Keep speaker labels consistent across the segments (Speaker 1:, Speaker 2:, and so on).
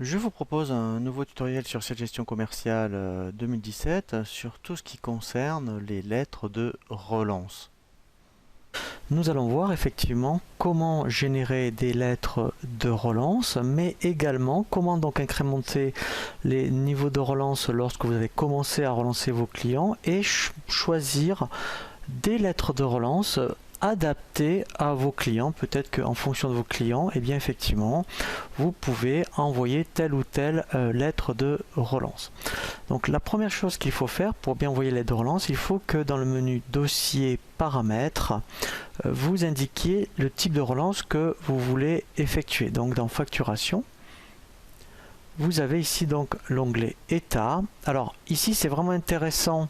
Speaker 1: Je vous propose un nouveau tutoriel sur cette gestion commerciale 2017 sur tout ce qui concerne les lettres de relance. Nous allons voir effectivement comment générer des lettres de relance, mais également comment donc incrémenter les niveaux de relance lorsque vous avez commencé à relancer vos clients et choisir des lettres de relance adaptées à vos clients. Peut-être qu'en fonction de vos clients, et bien effectivement, vous pouvez envoyer telle ou telle lettre de relance. Donc la première chose qu'il faut faire pour bien envoyer lettre de relance, il faut que dans le menu dossier paramètres, vous indiquiez le type de relance que vous voulez effectuer. Donc dans facturation, vous avez ici donc l'onglet état. Alors ici c'est vraiment intéressant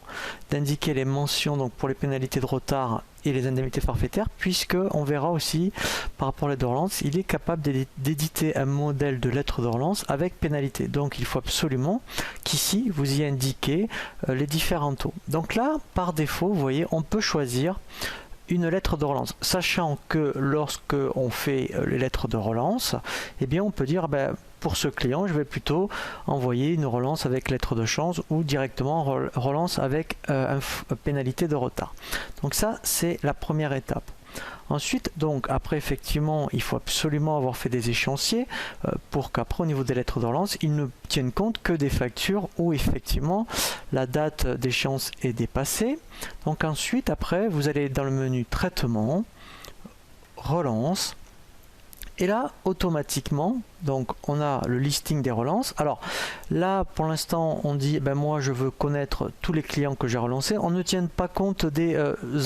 Speaker 1: d'indiquer les mentions donc pour les pénalités de retard et les indemnités forfaitaires, puisque on verra aussi par rapport à lettre de relance, il est capable d'éditer un modèle de lettre de relance avec pénalité. Donc il faut absolument qu'ici vous y indiquez les différents taux. Donc là par défaut vous voyez on peut choisir une lettre de relance, sachant que lorsque on fait les lettres de relance, eh bien on peut dire pour ce client je vais plutôt envoyer une relance avec lettre de change ou directement relance avec pénalité de retard. Donc ça c'est la première étape. Ensuite, donc après effectivement, il faut absolument avoir fait des échéanciers pour qu'après au niveau des lettres de relance, ils ne tiennent compte que des factures où effectivement la date d'échéance est dépassée. Donc ensuite, après, vous allez dans le menu traitement, relance. Et là, automatiquement, donc on a le listing des relances. Alors là, pour l'instant, on dit, moi, je veux connaître tous les clients que j'ai relancés. On ne tient pas compte des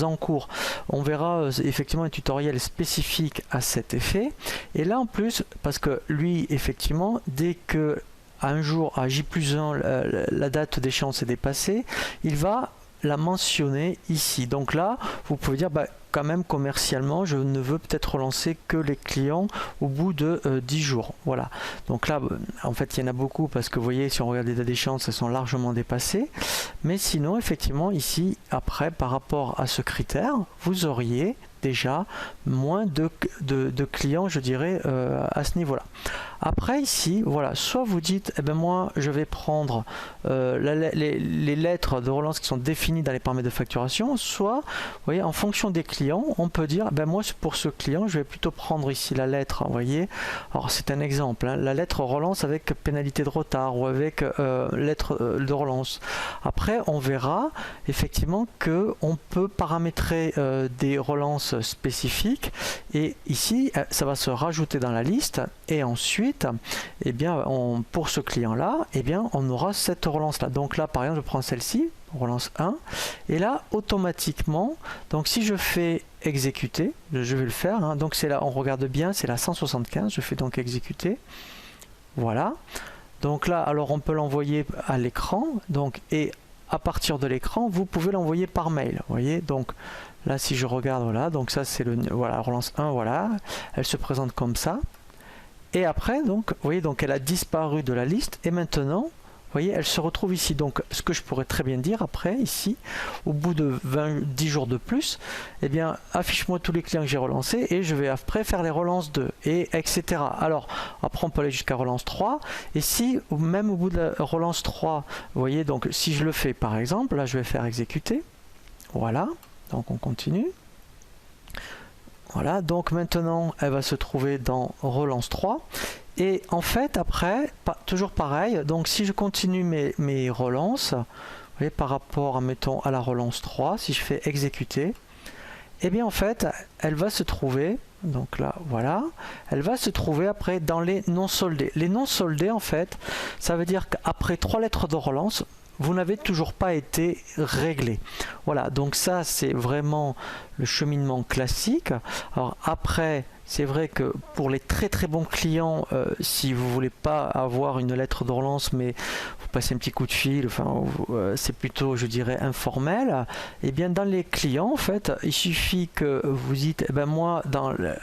Speaker 1: encours. On verra effectivement un tutoriel spécifique à cet effet. Et là, en plus, parce que lui, effectivement, dès que à un jour, à J+1, la date d'échéance est dépassée, il va la mentionner ici. Donc là, vous pouvez dire, quand même commercialement je ne veux peut-être relancer que les clients au bout de 10 jours. Voilà, donc là en fait il y en a beaucoup parce que vous voyez si on regarde les dates d'échéance elles sont largement dépassées, mais sinon effectivement ici après par rapport à ce critère vous auriez déjà moins de clients je dirais à ce niveau là. Après ici voilà, soit vous dites moi je vais prendre les lettres de relance qui sont définies dans les paramètres de facturation, soit vous voyez en fonction des clients on peut dire moi pour ce client je vais plutôt prendre ici la lettre, vous voyez, alors c'est un exemple la lettre relance avec pénalité de retard ou avec lettre de relance. Après on verra effectivement que on peut paramétrer des relances spécifiques et ici ça va se rajouter dans la liste et ensuite pour ce client là on aura cette relance là. Donc là par exemple je prends celle-ci, relance 1, et là automatiquement donc si je fais exécuter, je vais le faire donc c'est là, on regarde bien, c'est la 175, je fais donc exécuter, voilà, donc là alors on peut l'envoyer à l'écran, donc et à partir de l'écran vous pouvez l'envoyer par mail, vous voyez, donc là si je regarde, voilà, donc ça c'est le voilà, relance 1, voilà, elle se présente comme ça, et après donc vous voyez, donc elle a disparu de la liste et maintenant vous voyez, elle se retrouve ici. Donc, ce que je pourrais très bien dire après, ici, au bout de 10 jours de plus, affiche-moi tous les clients que j'ai relancés et je vais après faire les relances 2, et etc. Alors, après, on peut aller jusqu'à relance 3. Et si, même au bout de la relance 3, vous voyez, donc, si je le fais, par exemple, là, je vais faire exécuter. Voilà. Donc, on continue. Voilà. Donc, maintenant, elle va se trouver dans relance 3. Et en fait après toujours pareil, donc si je continue mes relances, vous voyez, par rapport mettons à la relance 3, si je fais exécuter, en fait elle va se trouver, donc là voilà, elle va se trouver après dans les non soldés. Les non soldés en fait ça veut dire qu'après 3 lettres de relance vous n'avez toujours pas été réglé. Voilà, donc ça c'est vraiment le cheminement classique. Alors après c'est vrai que pour les très très bons clients, si vous voulez pas avoir une lettre de relance mais vous passez un petit coup de fil, c'est plutôt je dirais informel, dans les clients en fait il suffit que vous dites moi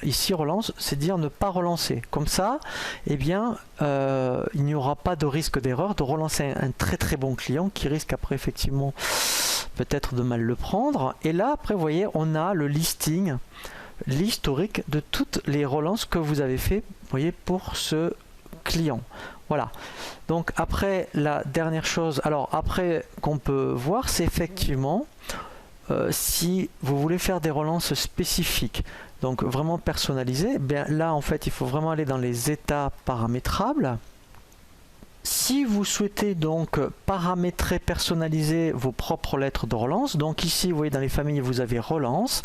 Speaker 1: ici relance, c'est dire ne pas relancer, comme ça il n'y aura pas de risque d'erreur de relancer un très très bon client qui risque après effectivement peut-être de mal le prendre. Et là après vous voyez on a le listing, l'historique de toutes les relances que vous avez fait, vous voyez, pour ce client. Voilà. Donc après, la dernière chose, alors après qu'on peut voir, c'est effectivement si vous voulez faire des relances spécifiques, donc vraiment personnalisées, bien là en fait il faut vraiment aller dans les états paramétrables. Si vous souhaitez donc paramétrer, personnaliser vos propres lettres de relance, donc ici vous voyez dans les familles vous avez relance,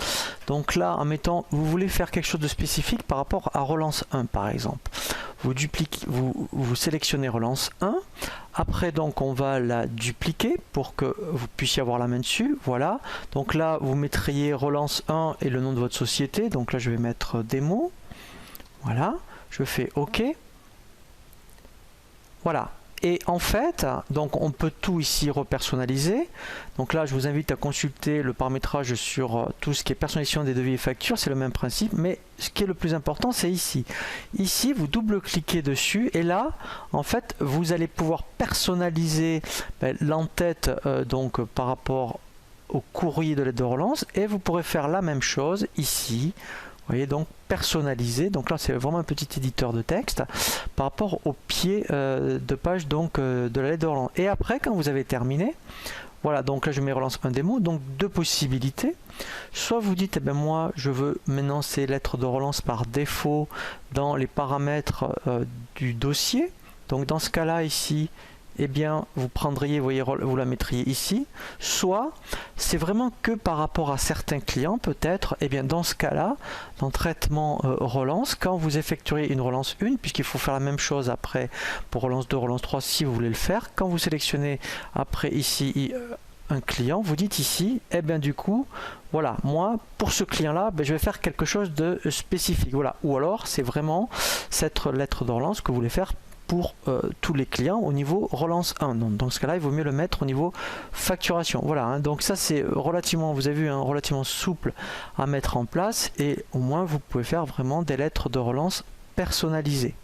Speaker 1: donc là en mettant, vous voulez faire quelque chose de spécifique par rapport à relance 1 par exemple, vous dupliquez, vous sélectionnez relance 1, après donc on va la dupliquer pour que vous puissiez avoir la main dessus, voilà, donc là vous mettriez relance 1 et le nom de votre société, donc là je vais mettre démo, voilà, je fais OK. Voilà, et en fait, donc on peut tout ici repersonnaliser. Donc là, je vous invite à consulter le paramétrage sur tout ce qui est personnalisation des devis et factures, c'est le même principe, mais ce qui est le plus important, c'est ici. Ici, vous double-cliquez dessus, et là, en fait, vous allez pouvoir personnaliser l'entête donc par rapport au courrier de lettre de relance, et vous pourrez faire la même chose ici. Vous voyez, donc personnalisé, donc là c'est vraiment un petit éditeur de texte par rapport au pied de page donc de la lettre de relance. Et après, quand vous avez terminé, voilà, donc là je mets relance un démo, donc deux possibilités. Soit vous dites, eh bien moi je veux maintenant ces lettres de relance par défaut dans les paramètres du dossier. Donc dans ce cas-là ici, eh bien vous prendriez, vous voyez, vous la mettriez ici. Soit c'est vraiment que par rapport à certains clients peut-être, eh bien dans ce cas-là, dans traitement relance, quand vous effectuerez une relance 1, puisqu'il faut faire la même chose après pour relance 2, relance 3 si vous voulez le faire, quand vous sélectionnez après ici un client, vous dites ici, eh bien du coup, voilà, moi pour ce client-là, je vais faire quelque chose de spécifique, voilà. Ou alors c'est vraiment cette lettre de relance que vous voulez faire pour tous les clients au niveau relance 1. Donc, dans ce cas-là, il vaut mieux le mettre au niveau facturation. Voilà, hein, donc ça c'est relativement, vous avez vu, hein, relativement souple à mettre en place, et au moins vous pouvez faire vraiment des lettres de relance personnalisées.